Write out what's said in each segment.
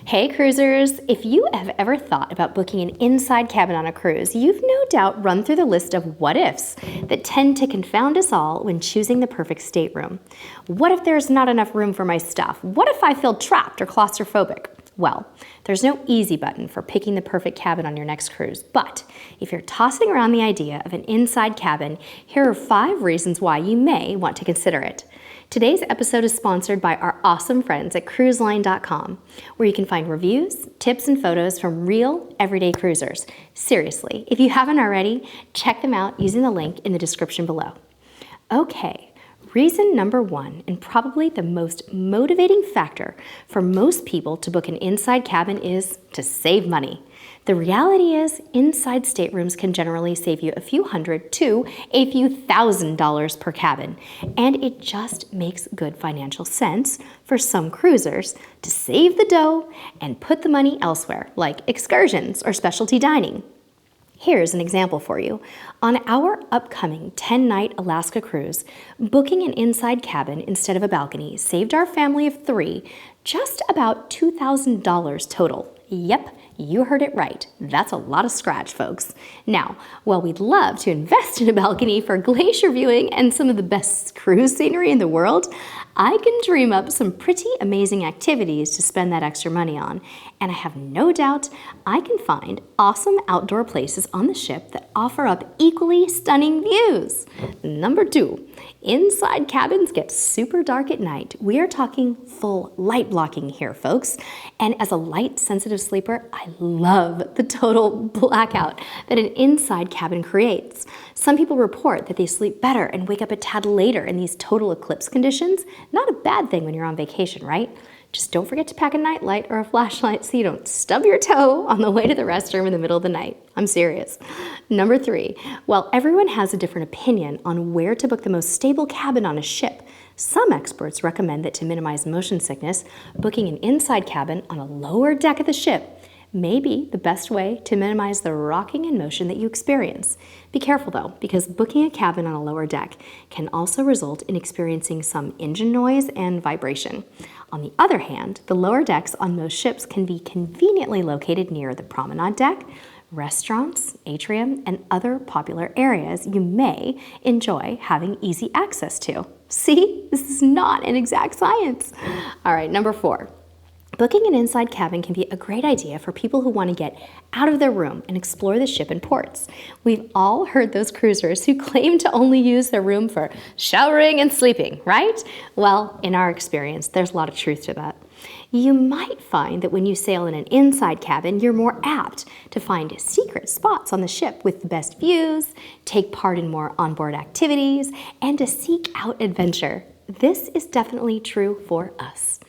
Hey cruisers! If you have ever thought about booking an inside cabin on a cruise, you've no doubt run through the list of what-ifs that tend to confound us all when choosing the perfect stateroom. What if there's not enough room for my stuff? What if I feel trapped or claustrophobic? Well, there's no easy button for picking the perfect cabin on your next cruise, but if you're tossing around the idea of an inside cabin, here are 5 reasons why you may want to consider it. Today's episode is sponsored by our awesome friends at cruiseline.com, where you can find reviews, tips, and photos from real, everyday cruisers. Seriously, if you haven't already, check them out using the link in the description below. Okay, reason number 1, and probably the most motivating factor for most people to book an inside cabin, is to save money. The reality is, inside staterooms can generally save you a few hundred to a few $1,000s per cabin, and it just makes good financial sense for some cruisers to save the dough and put the money elsewhere, like excursions or specialty dining. Here's an example for you. On our upcoming 10-night Alaska cruise, booking an inside cabin instead of a balcony saved our family of 3 just about $2,000 total. Yep, you heard it right. That's a lot of scratch, folks. Now, while we'd love to invest in a balcony for glacier viewing and some of the best cruise scenery in the world, I can dream up some pretty amazing activities to spend that extra money on. And I have no doubt I can find awesome outdoor places on the ship that offer up equally stunning views. Number 2, inside cabins get super dark at night. We are talking full light blocking here, folks. And as a light-sensitive sleeper, I love the total blackout that an inside cabin creates. Some people report that they sleep better and wake up a tad later in these total eclipse conditions. Not a bad thing when you're on vacation, right? Just don't forget to pack a nightlight or a flashlight so you don't stub your toe on the way to the restroom in the middle of the night. I'm serious. Number 3, while everyone has a different opinion on where to book the most stable cabin on a ship, some experts recommend that to minimize motion sickness, booking an inside cabin on a lower deck of the ship may be the best way to minimize the rocking and motion that you experience. Be careful though, because booking a cabin on a lower deck can also result in experiencing some engine noise and vibration. On the other hand, the lower decks on most ships can be conveniently located near the promenade deck, restaurants, atrium, and other popular areas you may enjoy having easy access to. See, this is not an exact science. All right, number 4. Booking an inside cabin can be a great idea for people who want to get out of their room and explore the ship and ports. We've all heard those cruisers who claim to only use their room for showering and sleeping, right? Well, in our experience, there's a lot of truth to that. You might find that when you sail in an inside cabin, you're more apt to find secret spots on the ship with the best views, take part in more onboard activities, and to seek out adventure. This is definitely true for us.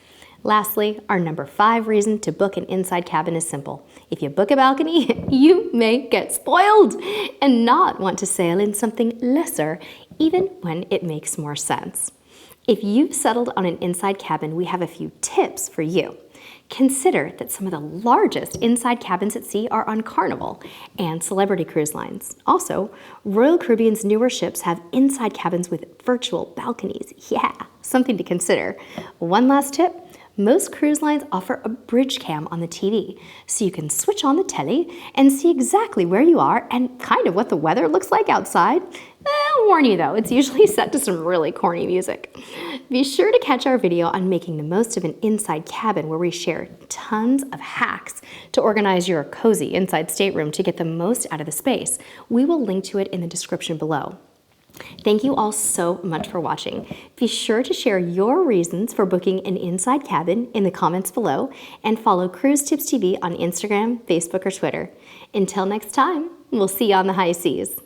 Lastly, our number 5 reason to book an inside cabin is simple. If you book a balcony, you may get spoiled and not want to sail in something lesser, even when it makes more sense. If you've settled on an inside cabin, we have a few tips for you. Consider that some of the largest inside cabins at sea are on Carnival and Celebrity cruise lines. Also, Royal Caribbean's newer ships have inside cabins with virtual balconies. Yeah, something to consider. One last tip. Most cruise lines offer a bridge cam on the TV, so you can switch on the telly and see exactly where you are and kind of what the weather looks like outside. I'll warn you though, it's usually set to some really corny music. Be sure to catch our video on making the most of an inside cabin, where we share tons of hacks to organize your cozy inside stateroom to get the most out of the space. We will link to it in the description below. Thank you all so much for watching. Be sure to share your reasons for booking an inside cabin in the comments below, and follow Cruise Tips TV on Instagram, Facebook, or Twitter. Until next time, we'll see you on the high seas.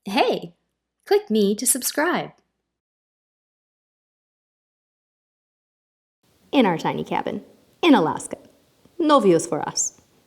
Hey, click me to subscribe. In our tiny cabin in Alaska. No views for us.